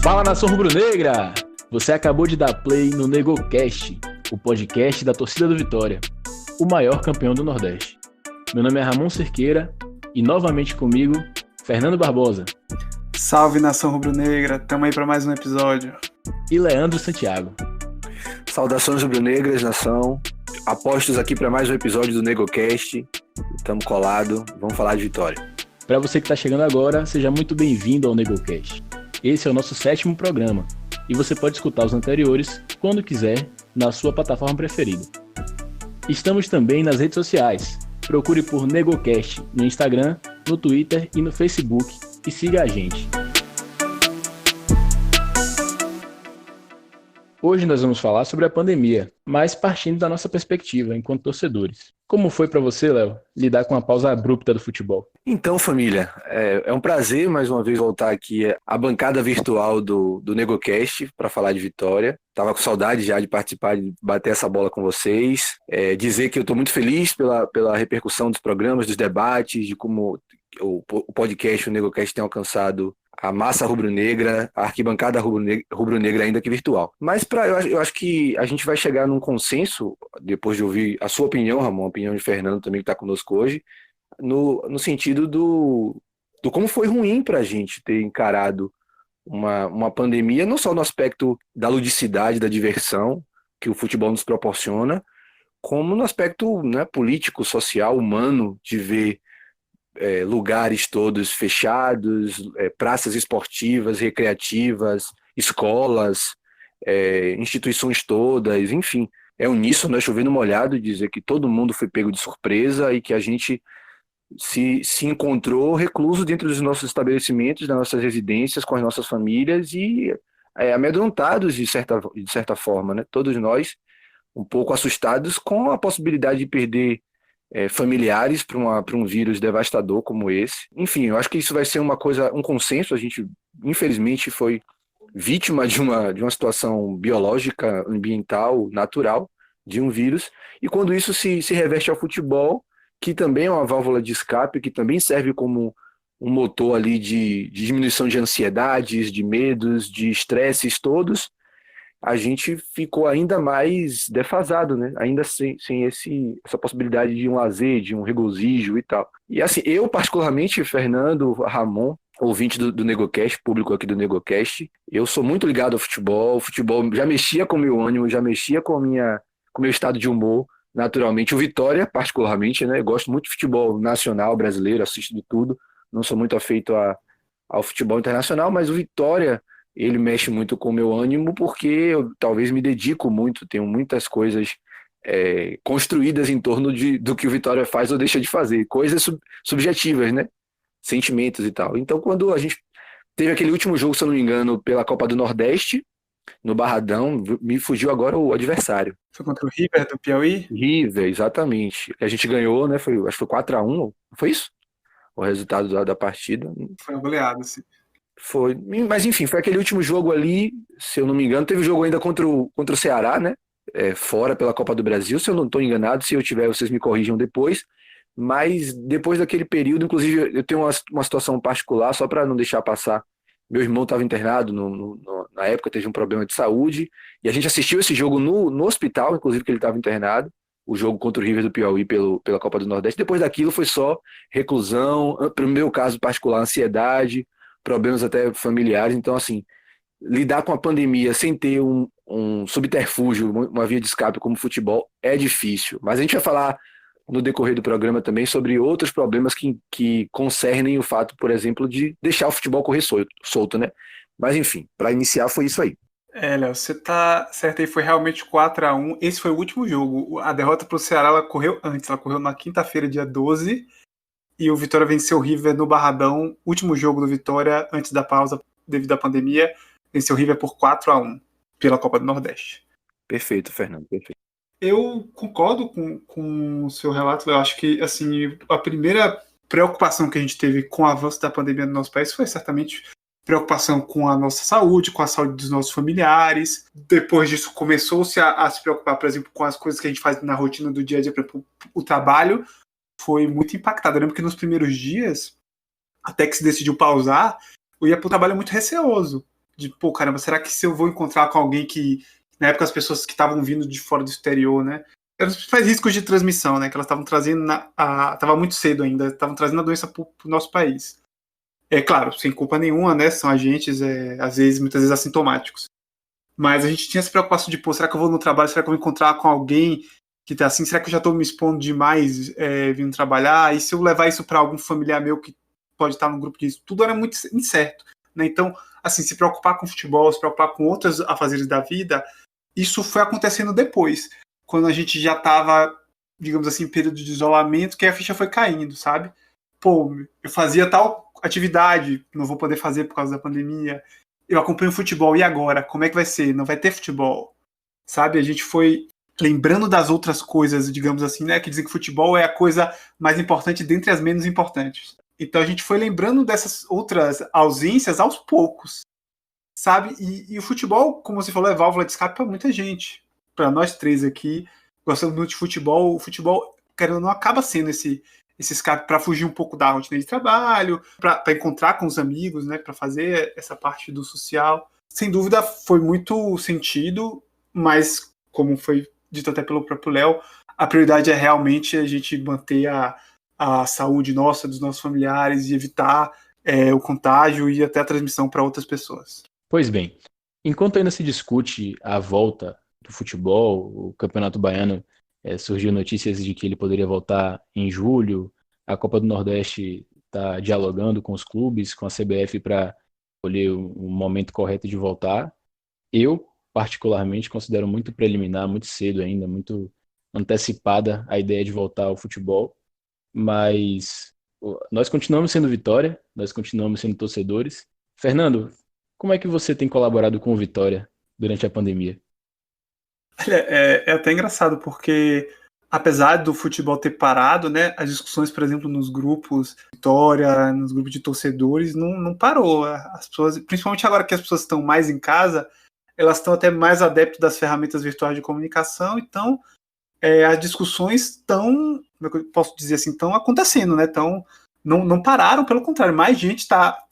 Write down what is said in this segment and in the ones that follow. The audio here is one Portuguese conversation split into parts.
Fala, nação rubro-negra! Você acabou de dar play no NegoCast, o podcast da torcida do Vitória, o maior campeão do Nordeste. Meu nome é Ramon Cerqueira e novamente comigo, Fernando Barbosa. Salve, nação rubro-negra, tamo aí para mais um episódio. E Leandro Santiago. Saudações rubro-negras, nação. Apostos aqui para mais um episódio do NegoCast. Estamos colados, vamos falar de Vitória. Para você que está chegando agora, seja muito bem-vindo ao NegoCast. Esse é o nosso 7º programa e você pode escutar os anteriores quando quiser na sua plataforma preferida. Estamos também nas redes sociais. Procure por NegoCast no Instagram, no Twitter e no Facebook e siga a gente. Hoje nós vamos falar sobre a pandemia, mas partindo da nossa perspectiva enquanto torcedores. Como foi para você, Léo, lidar com a pausa abrupta do futebol? Então, família, é um prazer mais uma vez voltar aqui à bancada virtual do NegoCast para falar de Vitória. Tava com saudade já de participar, de bater essa bola com vocês. Dizer que eu estou muito feliz pela repercussão dos programas, dos debates, de como o podcast, o NegoCast, tem alcançado a massa rubro-negra, a arquibancada rubro-negra ainda que virtual. Mas eu acho que a gente vai chegar num consenso, depois de ouvir a sua opinião, Ramon, a opinião de Fernando também, que está conosco hoje, no sentido do como foi ruim para a gente ter encarado uma pandemia, não só no aspecto da ludicidade, da diversão que o futebol nos proporciona, como no aspecto, né, político, social, humano, de ver lugares todos fechados, praças esportivas, recreativas, escolas, instituições todas, enfim. É uníssono, chovendo molhado, dizer que todo mundo foi pego de surpresa e que a gente se encontrou recluso dentro dos nossos estabelecimentos, das nossas residências, com as nossas famílias e amedrontados de certa forma, né? Todos nós um pouco assustados com a possibilidade de perder familiares para um vírus devastador como esse. Enfim, eu acho que isso vai ser um consenso. A gente, infelizmente, foi vítima de uma situação biológica, ambiental, natural, de um vírus, e quando isso se reveste ao futebol, que também é uma válvula de escape, que também serve como um motor ali de diminuição de ansiedades, de medos, de estresses todos, a gente ficou ainda mais defasado, né? Ainda sem essa possibilidade de um lazer, de um regozijo e tal. E assim, eu particularmente, Fernando, Ramon, ouvinte do NegoCast, público aqui do NegoCast, eu sou muito ligado ao futebol. O futebol já mexia com o meu ânimo, já mexia com o meu estado de humor, naturalmente. O Vitória, particularmente, né? Eu gosto muito de futebol nacional, brasileiro, assisto de tudo. Não sou muito afeito ao futebol internacional, mas o Vitória, ele mexe muito com o meu ânimo porque eu talvez me dedico muito, tenho muitas coisas construídas em torno do que o Vitória faz ou deixa de fazer, coisas subjetivas, né? Sentimentos e tal. Então, quando a gente teve aquele último jogo, se eu não me engano, pela Copa do Nordeste, no Barradão, me fugiu agora o adversário. Foi contra o River do Piauí? River, exatamente. A gente ganhou, né? Acho que foi 4-1, foi isso? O resultado da partida. Foi uma goleada, sim. Foi, mas enfim, foi aquele último jogo ali, se eu não me engano, teve jogo ainda contra o Ceará, né? Fora pela Copa do Brasil, se eu não estou enganado, se eu tiver, vocês me corrijam depois. Mas depois daquele período, inclusive, eu tenho uma situação particular, só para não deixar passar. Meu irmão estava internado na época, teve um problema de saúde, e a gente assistiu esse jogo no hospital, inclusive, que ele estava internado, o jogo contra o River do Piauí pela Copa do Nordeste. Depois daquilo foi só reclusão, para o meu caso particular, ansiedade, problemas até familiares. Então, assim, lidar com a pandemia sem ter um subterfúgio, uma via de escape como futebol, é difícil. Mas a gente vai falar no decorrer do programa também sobre outros problemas que concernem o fato, por exemplo, de deixar o futebol correr solto, né? Mas, enfim, para iniciar foi isso aí. Léo, você tá certo aí, foi realmente 4-1. Esse foi o último jogo. A derrota pro Ceará, ela correu antes, ela correu na quinta-feira, dia 12, e o Vitória venceu o River no Barradão, último jogo do Vitória, antes da pausa devido à pandemia, venceu o River por 4-1 pela Copa do Nordeste. Perfeito, Fernando, perfeito. Eu concordo com o seu relato, eu acho que assim, a primeira preocupação que a gente teve com o avanço da pandemia no nosso país foi certamente preocupação com a nossa saúde, com a saúde dos nossos familiares. Depois disso, começou-se a se preocupar, por exemplo, com as coisas que a gente faz na rotina do dia a dia, por exemplo, o trabalho foi muito impactado. Eu lembro que nos primeiros dias, até que se decidiu pausar, eu ia para o trabalho muito receoso. pô, caramba, será que se eu vou encontrar com alguém que, na época, as pessoas que estavam vindo de fora do exterior, né, eram os principais riscos de transmissão, né, que elas estavam trazendo, estava muito cedo ainda, estavam trazendo a doença para o nosso país. É claro, sem culpa nenhuma, né, são agentes, às vezes, muitas vezes assintomáticos. Mas a gente tinha essa preocupação de, pô, será que eu vou no trabalho, será que eu vou encontrar com alguém que tá assim, será que eu já estou me expondo demais vindo trabalhar? E se eu levar isso para algum familiar meu que pode estar no grupo disso? Tudo era muito incerto, né? Então, assim, se preocupar com futebol, se preocupar com outros afazeres da vida, isso foi acontecendo depois, quando a gente já estava, digamos assim, em período de isolamento, que a ficha foi caindo, sabe? Pô, eu fazia tal atividade, não vou poder fazer por causa da pandemia. Eu acompanho futebol, e agora? Como é que vai ser? Não vai ter futebol, sabe? A gente foi lembrando das outras coisas, digamos assim, né? Que dizem que futebol é a coisa mais importante dentre as menos importantes. Então a gente foi lembrando dessas outras ausências aos poucos, sabe? E o futebol, como você falou, é válvula de escape para muita gente. Para nós três aqui, gostamos muito de futebol. O futebol, querendo ou não, acaba sendo esse escape para fugir um pouco da rotina de trabalho, para encontrar com os amigos, né? Para fazer essa parte do social. Sem dúvida, foi muito sentido, mas como foi dito até pelo próprio Léo, a prioridade é realmente a gente manter a saúde nossa, dos nossos familiares e evitar o contágio e até a transmissão para outras pessoas. Pois bem, enquanto ainda se discute a volta do futebol, o Campeonato Baiano surgiu notícias de que ele poderia voltar em julho, a Copa do Nordeste está dialogando com os clubes, com a CBF para escolher o momento correto de voltar. Eu, particularmente, considero muito preliminar, muito cedo ainda, muito antecipada a ideia de voltar ao futebol, mas nós continuamos sendo Vitória, nós continuamos sendo torcedores. Fernando, como é que você tem colaborado com o Vitória durante a pandemia? Olha, é até engraçado, porque apesar do futebol ter parado, né, as discussões, por exemplo, nos grupos Vitória, nos grupos de torcedores, não parou. As pessoas, principalmente agora que as pessoas estão mais em casa, elas estão até mais adeptas das ferramentas virtuais de comunicação, então as discussões estão, como é que eu posso dizer assim, estão acontecendo, né? Não pararam, pelo contrário, mais gente está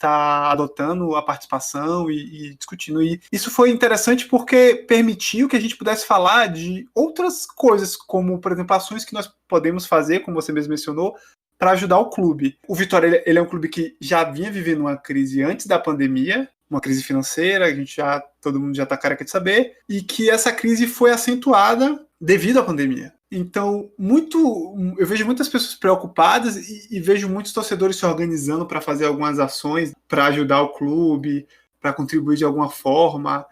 adotando a participação e discutindo. E isso foi interessante porque permitiu que a gente pudesse falar de outras coisas, como, por exemplo, ações que nós podemos fazer, como você mesmo mencionou, para ajudar o clube. O Vitória ele é um clube que já vinha vivendo uma crise antes da pandemia, uma crise financeira, todo mundo já está careca de saber, e que essa crise foi acentuada devido à pandemia. Então, eu vejo muitas pessoas preocupadas e vejo muitos torcedores se organizando para fazer algumas ações, para ajudar o clube, para contribuir de alguma forma.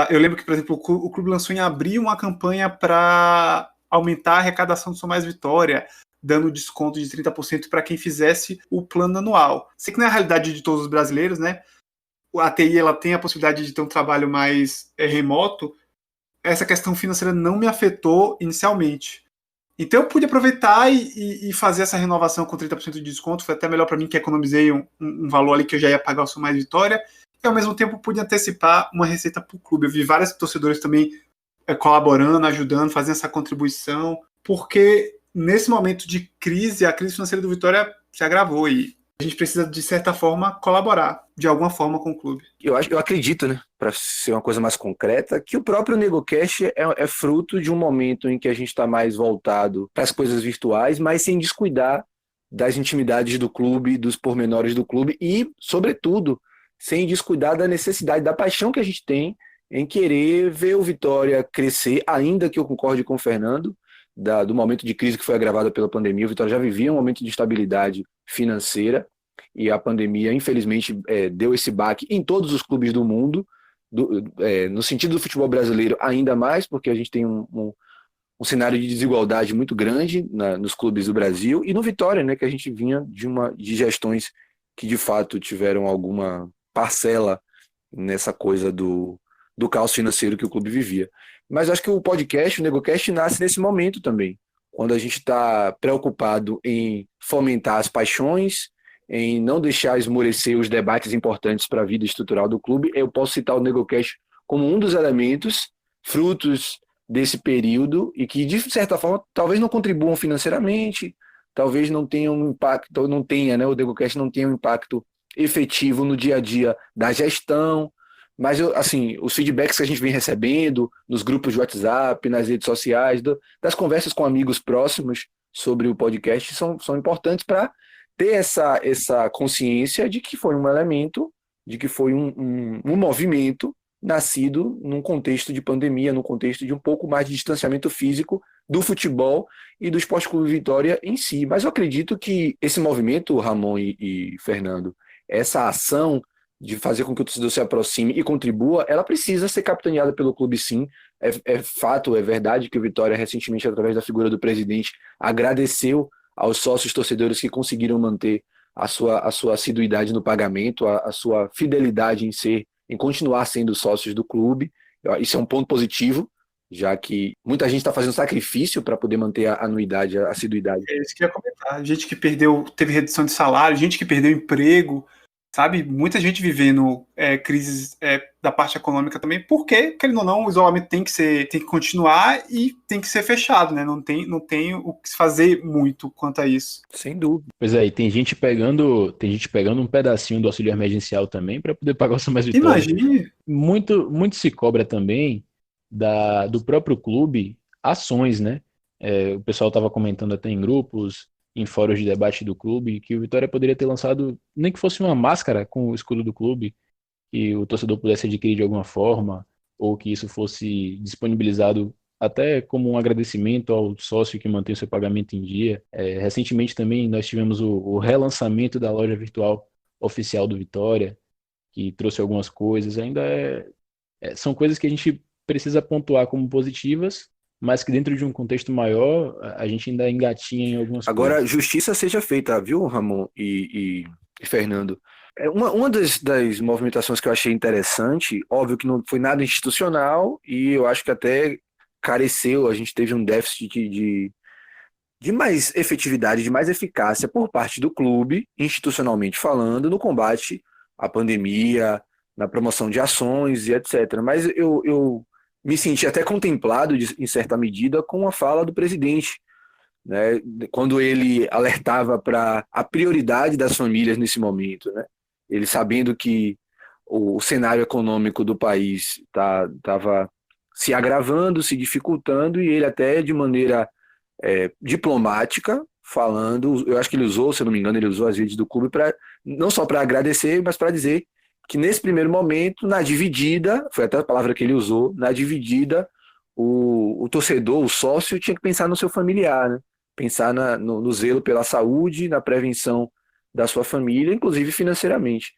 Eu lembro que, por exemplo, o clube lançou em abril uma campanha para aumentar a arrecadação do Sou Mais Vitória, dando desconto de 30% para quem fizesse o plano anual. Sei que não é a realidade de todos os brasileiros, né? A TI ela tem a possibilidade de ter um trabalho mais remoto. Essa questão financeira não me afetou inicialmente. Então eu pude aproveitar e fazer essa renovação com 30% de desconto. Foi até melhor para mim, que economizei um valor ali que eu já ia pagar o Sou Mais Vitória. E ao mesmo tempo pude antecipar uma receita para o clube. Eu vi vários torcedores também colaborando, ajudando, fazendo essa contribuição. Porque nesse momento de crise, a crise financeira do Vitória se agravou e a gente precisa, de certa forma, colaborar de alguma forma com o clube. Eu acredito, né, para ser uma coisa mais concreta, que o próprio NegoCast é fruto de um momento em que a gente está mais voltado para as coisas virtuais, mas sem descuidar das intimidades do clube, dos pormenores do clube e, sobretudo, sem descuidar da necessidade, da paixão que a gente tem em querer ver o Vitória crescer, ainda que eu concorde com o Fernando, do momento de crise que foi agravada pela pandemia. O Vitória já vivia um momento de instabilidade financeira e a pandemia, infelizmente, deu esse baque em todos os clubes do mundo, no sentido do futebol brasileiro ainda mais, porque a gente tem um cenário de desigualdade muito grande nos clubes do Brasil, e no Vitória, né, que a gente vinha de gestões que de fato tiveram alguma parcela nessa coisa do caos financeiro que o clube vivia. Mas acho que o podcast, o NegoCast, nasce nesse momento também, quando a gente está preocupado em fomentar as paixões, em não deixar esmorecer os debates importantes para a vida estrutural do clube. Eu posso citar o NegoCast como um dos elementos, frutos desse período, e que, de certa forma, talvez não contribuam financeiramente, talvez não tenham um impacto, o NegoCast não tenha um impacto efetivo no dia a dia da gestão, Mas, assim, os feedbacks que a gente vem recebendo nos grupos de WhatsApp, nas redes sociais, das conversas com amigos próximos sobre o podcast são importantes para ter essa consciência de que foi um elemento, de que foi um movimento nascido num contexto de pandemia, num contexto de um pouco mais de distanciamento físico do futebol e do Esporte Clube Vitória em si. Mas eu acredito que esse movimento, Ramon e Fernando, essa ação de fazer com que o torcedor se aproxime e contribua, ela precisa ser capitaneada pelo clube, sim. É fato, é verdade que o Vitória, recentemente, através da figura do presidente, agradeceu aos sócios torcedores que conseguiram manter a sua assiduidade no pagamento, a sua fidelidade em continuar sendo sócios do clube. Isso é um ponto positivo, já que muita gente está fazendo sacrifício para poder manter a anuidade, a assiduidade. É isso que eu ia comentar. Gente que teve redução de salário, gente que perdeu emprego, sabe? Muita gente vivendo crises da parte econômica também, porque, querendo ou não, o isolamento tem que continuar e tem que ser fechado, né? Não tem o que se fazer muito quanto a isso. Sem dúvida. Pois é, e tem gente pegando um pedacinho do auxílio emergencial também para poder pagar o São Mais Vitória. Imagine. Muito se cobra também do próprio clube ações, né? O pessoal estava comentando até em grupos, em fóruns de debate do clube, que o Vitória poderia ter lançado, nem que fosse uma máscara com o escudo do clube, que o torcedor pudesse adquirir de alguma forma, ou que isso fosse disponibilizado até como um agradecimento ao sócio que mantém o seu pagamento em dia. Recentemente também nós tivemos o relançamento da loja virtual oficial do Vitória, que trouxe algumas coisas. Ainda são coisas que a gente precisa pontuar como positivas, mas que dentro de um contexto maior, a gente ainda engatinha em algumas Agora, coisas. justiça seja feita, viu, Ramon e Fernando? Uma das movimentações que eu achei interessante, óbvio que não foi nada institucional, e eu acho que até careceu, a gente teve um déficit de mais efetividade, de mais eficácia por parte do clube, institucionalmente falando, no combate à pandemia, na promoção de ações e etc. Mas eu me senti até contemplado, em certa medida, com a fala do presidente, né, quando ele alertava para a prioridade das famílias nesse momento, né? Ele sabendo que o cenário econômico do país estava se agravando, se dificultando, e ele até de maneira diplomática, falando, eu acho que ele usou, se eu não me engano, ele usou as redes do clube não só para agradecer, mas para dizer que nesse primeiro momento, na dividida, foi até a palavra que ele usou, na dividida, o torcedor, o sócio, tinha que pensar no seu familiar, né? Pensar no zelo pela saúde, na prevenção da sua família, inclusive financeiramente.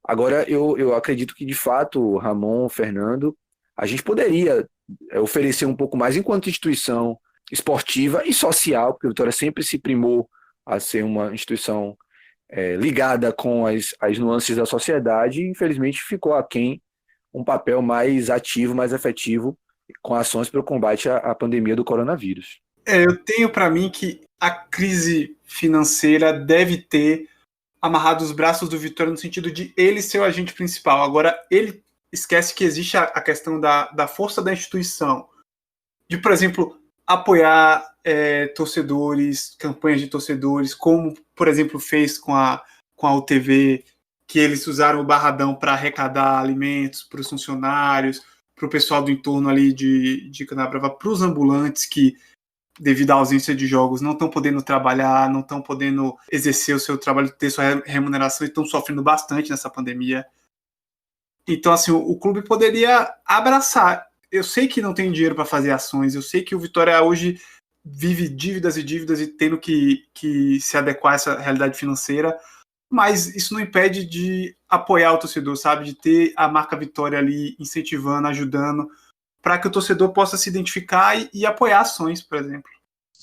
Agora, eu acredito que, de fato, Ramon, Fernando, a gente poderia oferecer um pouco mais enquanto instituição esportiva e social, porque o Vitória sempre se primou a ser uma instituição ligada com as nuances da sociedade, e infelizmente ficou aquém um papel mais ativo, mais efetivo, com ações para o combate à pandemia do coronavírus. Eu tenho para mim que a crise financeira deve ter amarrado os braços do Vitória no sentido de ele ser o agente principal. Agora, ele esquece que existe a questão da força da instituição. De, por exemplo, apoiar torcedores, campanhas de torcedores, como, por exemplo, fez com a UTV, que eles usaram o Barradão para arrecadar alimentos para os funcionários, para o pessoal do entorno ali de Canabrava, para os ambulantes que, devido à ausência de jogos, não estão podendo trabalhar, não estão podendo exercer o seu trabalho, ter sua remuneração e estão sofrendo bastante nessa pandemia. Então, assim, o clube poderia abraçar. Eu sei que não tem dinheiro para fazer ações, eu sei que o Vitória hoje vive dívidas e dívidas e tendo que se adequar a essa realidade financeira, mas isso não impede de apoiar o torcedor, sabe? De ter a marca Vitória ali incentivando, ajudando, para que o torcedor possa se identificar e apoiar ações, por exemplo.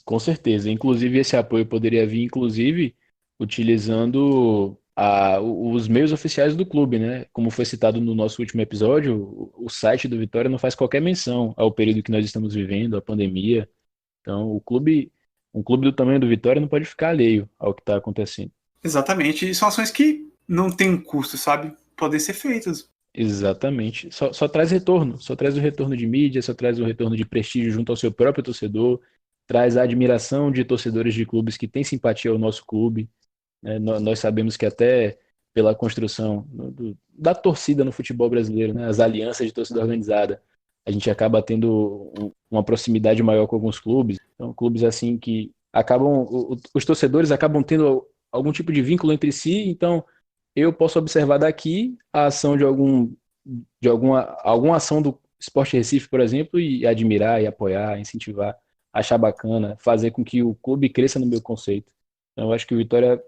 Com certeza. Inclusive, esse apoio poderia vir, inclusive, utilizando os meios oficiais do clube, né? Como foi citado no nosso último episódio, o site do Vitória não faz qualquer menção ao período que nós estamos vivendo, a pandemia. Então, um clube do tamanho do Vitória não pode ficar alheio ao que está acontecendo. Exatamente. E são ações que não têm um custo, sabe? Podem ser feitas. Exatamente. Só traz retorno. Só traz o retorno de mídia, só traz o retorno de prestígio junto ao seu próprio torcedor, traz a admiração de torcedores de clubes que têm simpatia ao nosso clube. Nós sabemos que até pela construção da torcida no futebol brasileiro, né? As alianças de torcida organizada. A gente acaba tendo uma proximidade maior com alguns clubes. Então, clubes assim que acabam, os torcedores acabam tendo algum tipo de vínculo entre si. Então, eu posso observar daqui a ação de alguma ação do Sport Recife, por exemplo, e admirar, e apoiar, incentivar, achar bacana, fazer com que o clube cresça no meu conceito. Então, eu acho que o Vitória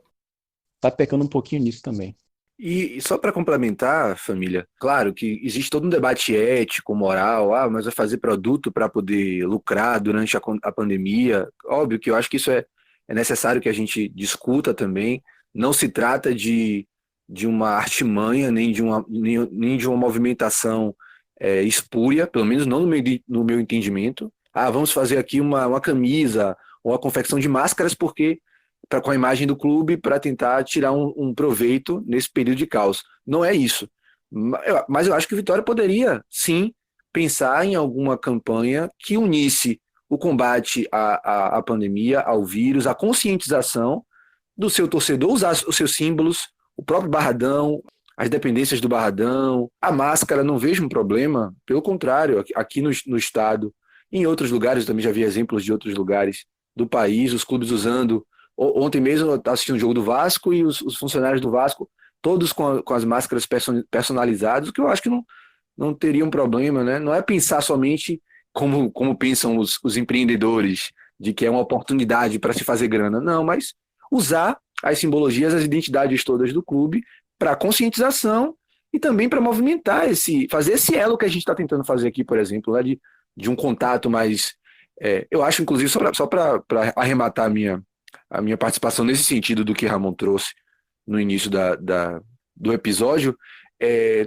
tá pecando um pouquinho nisso também. E só para complementar, família, claro que existe todo um debate ético, moral, mas vai fazer produto para poder lucrar durante a pandemia. Óbvio que eu acho que isso é necessário que a gente discuta também. Não se trata de uma artimanha, nem de uma movimentação espúria, pelo menos não no meu entendimento. Vamos fazer aqui uma camisa ou uma confecção de máscaras porque com a imagem do clube para tentar tirar um proveito nesse período de caos. Não é isso. Mas eu acho que o Vitória poderia, sim, pensar em alguma campanha que unisse o combate à pandemia, ao vírus, a conscientização do seu torcedor, usar os seus símbolos, o próprio Barradão, as dependências do Barradão, a máscara, não vejo um problema. Pelo contrário, aqui no estado, em outros lugares, eu também já vi exemplos de outros lugares do país, os clubes usando. Ontem mesmo eu estava assistindo o jogo do Vasco e os funcionários do Vasco, todos com as máscaras personalizadas, o que eu acho que não teria um problema, né? Não é pensar somente como pensam os empreendedores, de que é uma oportunidade para se fazer grana. Não, mas usar as simbologias, as identidades todas do clube para conscientização e também para movimentar fazer esse elo que a gente está tentando fazer aqui, por exemplo, né? De um contato mais... eu acho, inclusive, só para arrematar a minha participação nesse sentido do que Ramon trouxe no início do episódio,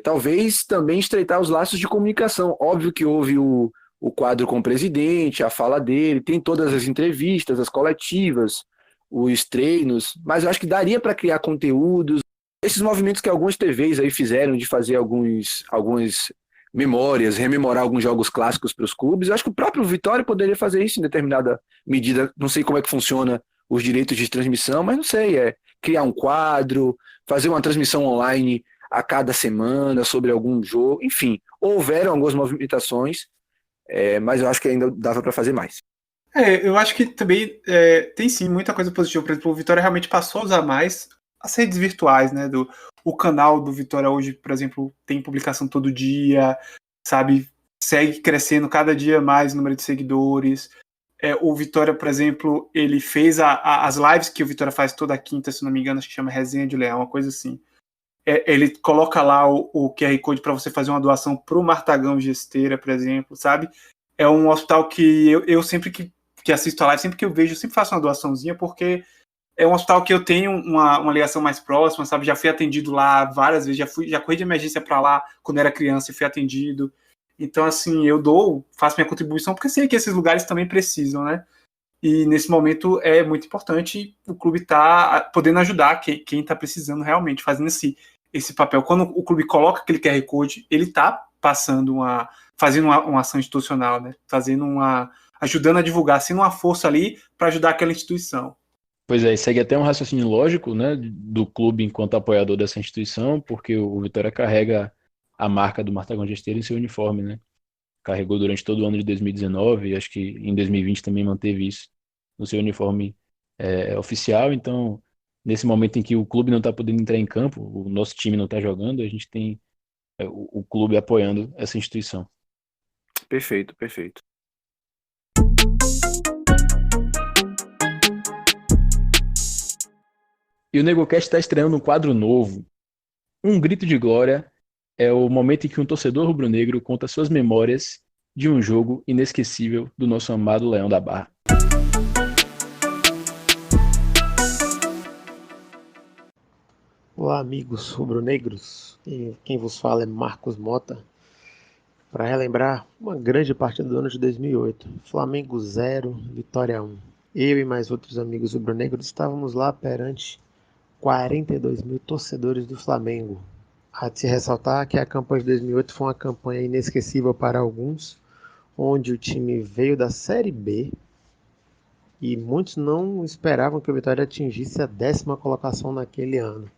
talvez também estreitar os laços de comunicação. Óbvio que houve o quadro com o presidente, a fala dele, tem todas as entrevistas, as coletivas, os treinos, mas eu acho que daria para criar conteúdos. Esses movimentos que algumas TVs aí fizeram de fazer algumas memórias, rememorar alguns jogos clássicos para os clubes, eu acho que o próprio Vitória poderia fazer isso em determinada medida. Não sei como é que funciona os direitos de transmissão, mas não sei, criar um quadro, fazer uma transmissão online a cada semana sobre algum jogo, enfim, houveram algumas movimentações, mas eu acho que ainda dava para fazer mais. Eu acho que também tem sim muita coisa positiva. Por exemplo, o Vitória realmente passou a usar mais as redes virtuais, né? O canal do Vitória hoje, por exemplo, tem publicação todo dia, sabe? Segue crescendo cada dia mais o número de seguidores. O Vitória, por exemplo, ele fez as lives que o Vitória faz toda quinta, se não me engano, acho que chama Resenha de Leão, uma coisa assim. Ele coloca lá o QR Code para você fazer uma doação para o Martagão de Esteira, por exemplo, sabe? É um hospital que eu sempre que assisto a live, sempre que eu vejo, eu sempre faço uma doaçãozinha, porque é um hospital que eu tenho uma ligação mais próxima, sabe? Já fui atendido lá várias vezes, já corri de emergência para lá quando era criança e fui atendido. Então, assim, eu faço minha contribuição, porque sei que esses lugares também precisam, né? E nesse momento é muito importante o clube tá podendo ajudar quem tá precisando realmente, fazendo esse papel. Quando o clube coloca aquele QR Code, ele tá fazendo uma ação institucional, né? Ajudando a divulgar, sendo uma força ali para ajudar aquela instituição. Pois é, segue até um raciocínio lógico, né, do clube enquanto apoiador dessa instituição, porque o Vitória carrega a marca do Martagão de Esteira em seu uniforme, né? Carregou durante todo o ano de 2019 e acho que em 2020 também manteve isso no seu uniforme oficial. Então, nesse momento em que o clube não está podendo entrar em campo, o nosso time não está jogando, a gente tem o clube apoiando essa instituição. Perfeito, perfeito. E o NegoCast está estreando um quadro novo. Um grito de glória é o momento em que um torcedor rubro-negro conta suas memórias de um jogo inesquecível do nosso amado Leão da Barra. Olá, amigos rubro-negros. Quem vos fala é Marcos Mota. Para relembrar uma grande partida do ano de 2008. Flamengo 0, Vitória 1. Eu e mais outros amigos rubro-negros estávamos lá perante 42 mil torcedores do Flamengo. Há de se ressaltar que a campanha de 2008 foi uma campanha inesquecível para alguns, onde o time veio da Série B e muitos não esperavam que o Vitória atingisse a 10ª colocação naquele ano.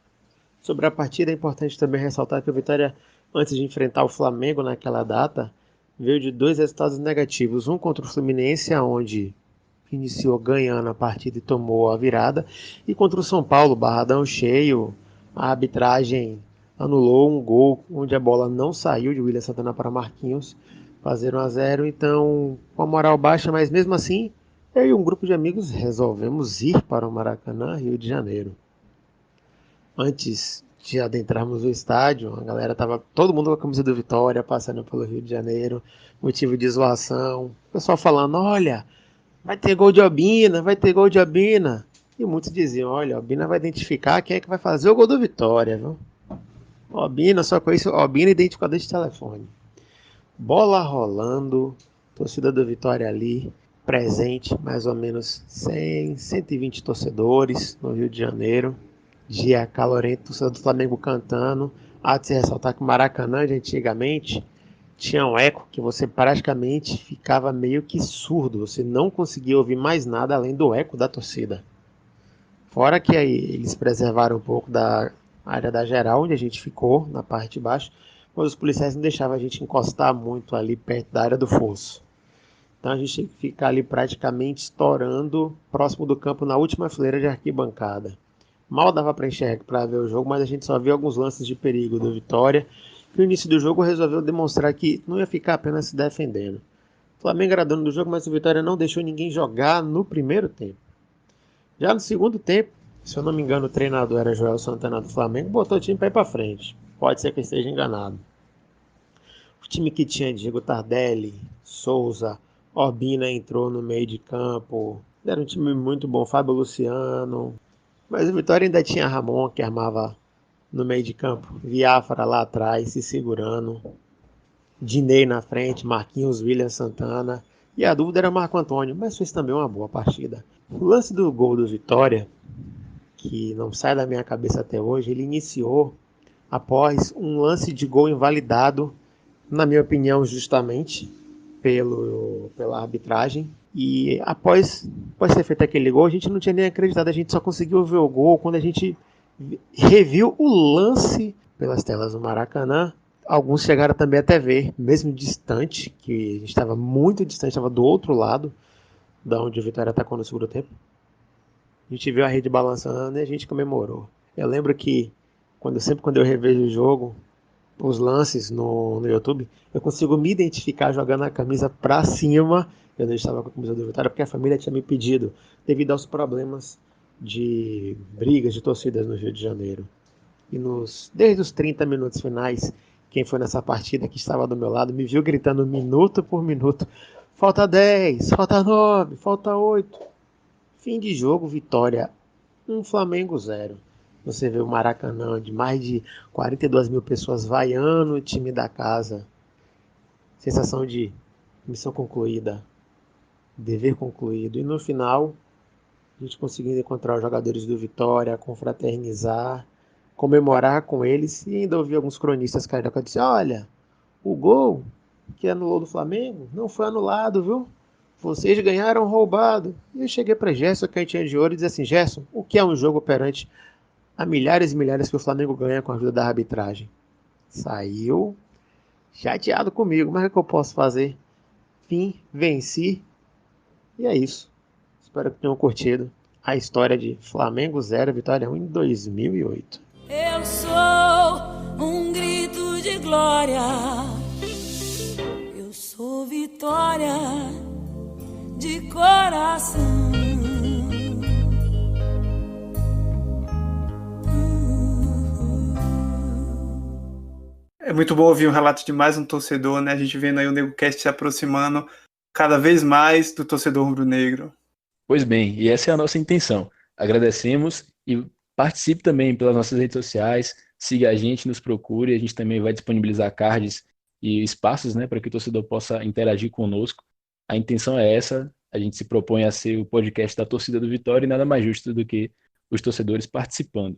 Sobre a partida, é importante também ressaltar que o Vitória, antes de enfrentar o Flamengo naquela data, veio de 2 resultados negativos. Um contra o Fluminense, onde iniciou ganhando a partida e tomou a virada. E contra o São Paulo, barradão cheio, a arbitragem anulou um gol onde a bola não saiu de William Santana para Marquinhos, fazer 1-0. Então, com a moral baixa, mas mesmo assim, eu e um grupo de amigos resolvemos ir para o Maracanã, Rio de Janeiro. Antes de adentrarmos o estádio, a galera tava todo mundo com a camisa do Vitória, passando pelo Rio de Janeiro, motivo de zoação. O pessoal falando, olha, vai ter gol de Obina, vai ter gol de Obina. E muitos diziam, olha, Obina vai identificar quem é que vai fazer o gol do Vitória, viu? Obina, só conheço Obina identificador de telefone. Bola rolando, torcida do Vitória ali, presente, mais ou menos 100, 120 torcedores no Rio de Janeiro. Dia calorento, torcedor do Flamengo cantando. Há de se ressaltar que o Maracanã de antigamente tinha um eco que você praticamente ficava meio que surdo. Você não conseguia ouvir mais nada além do eco da torcida. Fora que aí eles preservaram um pouco da área da geral, onde a gente ficou, na parte de baixo, mas os policiais não deixavam a gente encostar muito ali perto da área do fosso. Então a gente tinha que ficar ali praticamente estourando próximo do campo na última fileira de arquibancada. Mal dava para enxergar para ver o jogo, mas a gente só viu alguns lances de perigo do Vitória. No início do jogo resolveu demonstrar que não ia ficar apenas se defendendo. O Flamengo era dono do jogo, mas o Vitória não deixou ninguém jogar no primeiro tempo. Já no segundo tempo, se eu não me engano, o treinador era Joel Santana do Flamengo, botou o time para ir para frente. Pode ser que eu esteja enganado. O time que tinha Diego Tardelli, Souza, Obina entrou no meio de campo. Era um time muito bom, Fábio Luciano. Mas o Vitória ainda tinha Ramon, que armava no meio de campo. Viáfara lá atrás, se segurando. Dinei na frente, Marquinhos, William Santana. E a dúvida era Marco Antônio, mas fez também uma boa partida. O lance do gol do Vitória, que não sai da minha cabeça até hoje, ele iniciou após um lance de gol invalidado, na minha opinião, justamente, pela arbitragem. E após ser feito aquele gol, a gente não tinha nem acreditado, a gente só conseguiu ver o gol quando a gente reviu o lance pelas telas do Maracanã. Alguns chegaram também até ver, mesmo distante, que a gente estava muito distante, estava do outro lado, da onde o Vitória atacou no segundo tempo. A gente viu a rede balançando e a gente comemorou. Eu lembro que, sempre quando eu revejo o jogo, os lances no YouTube, eu consigo me identificar jogando a camisa pra cima. Eu não estava com a camisa do Vitória porque a família tinha me pedido, devido aos problemas de brigas de torcidas no Rio de Janeiro. E desde os 30 minutos finais, quem foi nessa partida que estava do meu lado me viu gritando minuto por minuto: falta 10, falta 9, falta 8. Fim de jogo, Vitória 1, Flamengo 0. Você vê o Maracanã de mais de 42 mil pessoas vaiando o time da casa. Sensação de missão concluída, dever concluído. E no final, a gente conseguiu encontrar os jogadores do Vitória, confraternizar, comemorar com eles. E ainda ouvi alguns cronistas carioca dizer: olha, o gol que anulou do Flamengo não foi anulado, viu? Vocês ganharam roubado. E eu cheguei para Gerson, cantinha de ouro, e disse assim: Gerson, o que é um jogo perante a milhares e milhares que o Flamengo ganha com a ajuda da arbitragem? Saiu chateado comigo, mas o que eu posso fazer? Fim, venci, e é isso. Espero que tenham curtido a história de Flamengo 0, Vitória 1 em 2008. Eu sou um grito de glória, eu sou Vitória de coração. É muito bom ouvir um relato de mais um torcedor, né? A gente vendo aí o NegoCast se aproximando cada vez mais do torcedor rubro-negro. Pois bem, e essa é a nossa intenção. Agradecemos e participe também pelas nossas redes sociais, siga a gente, nos procure, a gente também vai disponibilizar cards e espaços, né, para que o torcedor possa interagir conosco. A intenção é essa, a gente se propõe a ser o podcast da torcida do Vitória e nada mais justo do que os torcedores participando.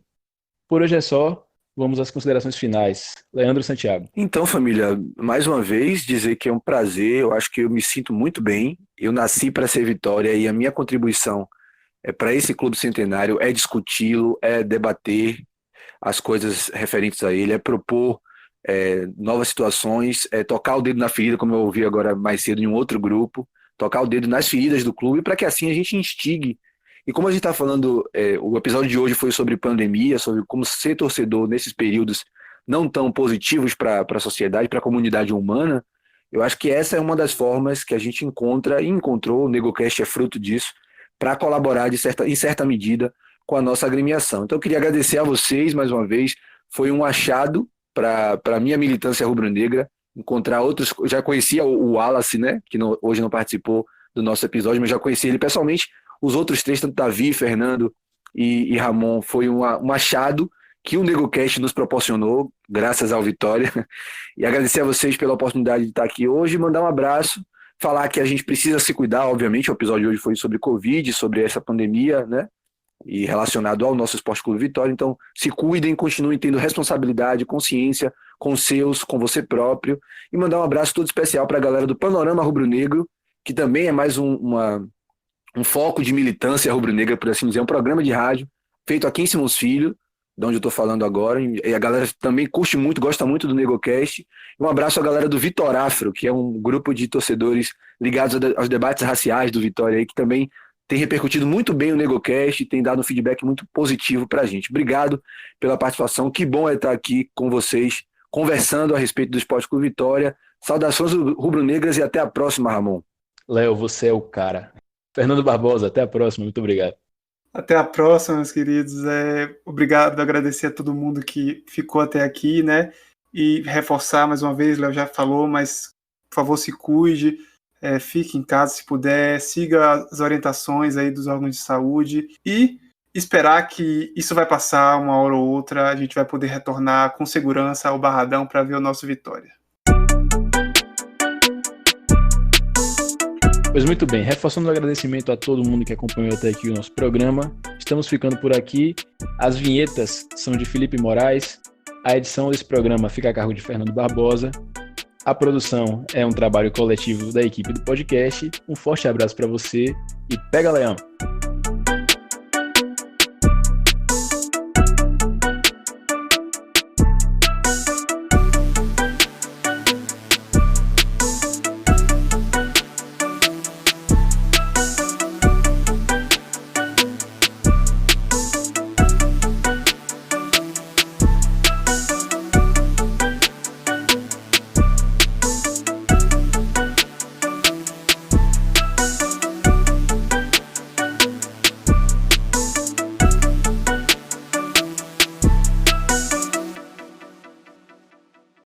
Por hoje é só. Vamos às considerações finais. Leandro Santiago. Então, família, mais uma vez dizer que é um prazer, eu acho que eu me sinto muito bem. Eu nasci para ser Vitória e a minha contribuição para esse clube centenário é discuti-lo, é debater as coisas referentes a ele, é propor novas situações, tocar o dedo na ferida, como eu ouvi agora mais cedo em um outro grupo, tocar o dedo nas feridas do clube, para que assim a gente instigue. E como a gente está falando, o episódio de hoje foi sobre pandemia, sobre como ser torcedor nesses períodos não tão positivos para a sociedade, para a comunidade humana, eu acho que essa é uma das formas que a gente encontra e encontrou, o NegoCast é fruto disso, para colaborar em certa medida com a nossa agremiação. Então eu queria agradecer a vocês mais uma vez, foi um achado para a minha militância rubro-negra, encontrar outros, já conhecia o Wallace, né, que hoje não participou do nosso episódio, mas já conheci ele pessoalmente, os outros três, tanto Davi, Fernando e Ramon, foi um achado que o NegoCast nos proporcionou, graças ao Vitória, e agradecer a vocês pela oportunidade de estar aqui hoje, mandar um abraço, falar que a gente precisa se cuidar, obviamente, o episódio de hoje foi sobre Covid, sobre essa pandemia, né, e relacionado ao nosso Esporte Clube Vitória, então se cuidem, continuem tendo responsabilidade, consciência com os seus, com você próprio, e mandar um abraço todo especial para a galera do Panorama Rubro-Negro, que também é mais um foco de militância rubro-negra, por assim dizer, um programa de rádio feito aqui em Simões Filho, de onde eu estou falando agora, e a galera também curte muito, gosta muito do NegoCast. Um abraço à galera do Vitorafro, que é um grupo de torcedores ligados aos debates raciais do Vitória, aí, que também tem repercutido muito bem o NegoCast, tem dado um feedback muito positivo para a gente. Obrigado pela participação, que bom é estar aqui com vocês, conversando a respeito do Esporte Clube Vitória. Saudações rubro-negras e até a próxima, Ramon. Léo, você é o cara. Fernando Barbosa, até a próxima, muito obrigado. Até a próxima, meus queridos. Obrigado, agradecer a todo mundo que ficou até aqui, né? E reforçar mais uma vez, Léo já falou, mas por favor se cuide, fique em casa se puder, siga as orientações aí dos órgãos de saúde e esperar que isso vai passar uma hora ou outra, a gente vai poder retornar com segurança ao Barradão para ver o nosso Vitória. Pois muito bem, reforçando o agradecimento a todo mundo que acompanhou até aqui o nosso programa, estamos ficando por aqui. As vinhetas são de Felipe Moraes, a edição desse programa fica a cargo de Fernando Barbosa, a produção é um trabalho coletivo da equipe do podcast. Um forte abraço para você e pega, Leão!